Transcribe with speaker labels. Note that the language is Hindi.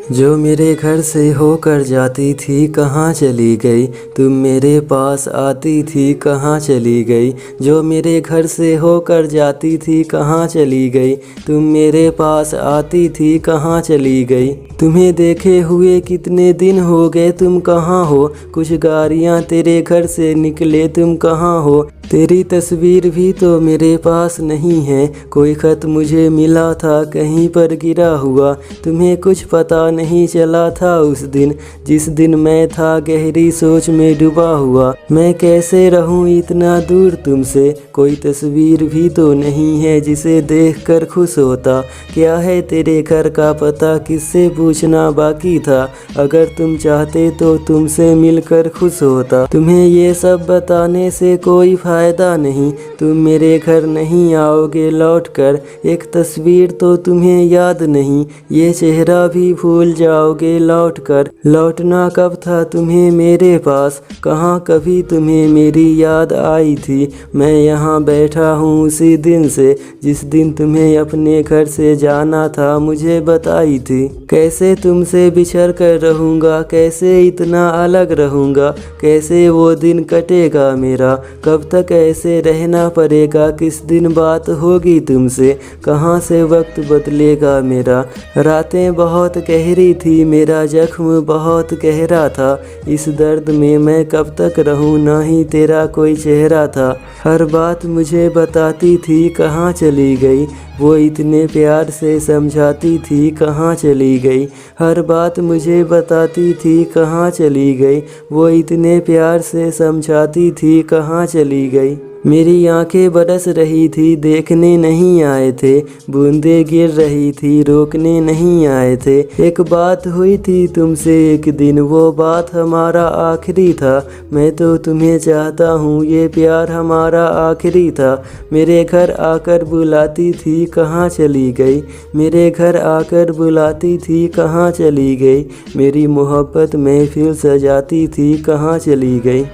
Speaker 1: जो मेरे घर से होकर जाती थी कहाँ चली गई, तुम मेरे पास आती थी कहाँ चली गई। जो मेरे घर से होकर जाती थी कहाँ चली गई, तुम मेरे पास आती थी कहाँ चली गई। तुम्हें देखे हुए कितने दिन हो गए, तुम कहाँ हो। कुछ गाड़ियाँ तेरे घर से निकले, तुम कहाँ हो। तेरी तस्वीर भी तो मेरे पास नहीं है। कोई ख़त मुझे मिला था कहीं पर गिरा हुआ, तुम्हें कुछ पता नहीं चला था उस दिन, जिस दिन मैं था गहरी सोच में डूबा हुआ। मैं कैसे रहूं इतना दूर तुमसे, कोई तस्वीर भी तो नहीं है जिसे देखकर खुश होता। क्या है तेरे घर का पता, किससे पूछना बाकी था। अगर तुम चाहते तो तुमसे मिलकर खुश होता। तुम्हें ये सब बताने से कोई फायदा नहीं, तुम मेरे घर नहीं आओगे लौट कर। एक तस्वीर तो तुम्हें याद नहीं, ये चेहरा भी भूल जाओगे लौट कर। लौटना कब था तुम्हें मेरे पास, कहाँ कभी तुम्हें मेरी याद आई थी। मैं यहाँ बैठा हूँ उसी दिन से, जिस दिन तुम्हें अपने घर से जाना था मुझे बताई थी। कैसे तुमसे बिछड़ कर रहूँगा, कैसे इतना अलग रहूँगा, कैसे वो दिन कटेगा मेरा। कब तक ऐसे रहना पड़ेगा, किस दिन बात होगी तुमसे, कहाँ से वक्त बदलेगा मेरा। रातें बहुत गहरी थी, मेरा जख्म बहुत गहरा था। इस दर्द में मैं कब तक रहूं, ना ही तेरा कोई चेहरा था। हर बात मुझे बताती थी कहाँ चली गई, वो इतने प्यार से समझाती थी कहाँ चली गई। हर बात मुझे बताती थी कहाँ चली गई, वो इतने प्यार से समझाती थी कहाँ चली गई। मेरी आंखें बरस रही थी, देखने नहीं आए थे। बूंदें गिर रही थी, रोकने नहीं आए थे। एक बात हुई थी तुमसे एक दिन, वो बात हमारा आखिरी था। मैं तो तुम्हें चाहता हूँ, ये प्यार हमारा आखिरी था। मेरे घर आकर बुलाती थी कहाँ चली गई, मेरे घर आकर बुलाती थी कहाँ चली गई। मेरी मोहब्बत महफिल सजाती थी कहाँ चली गई।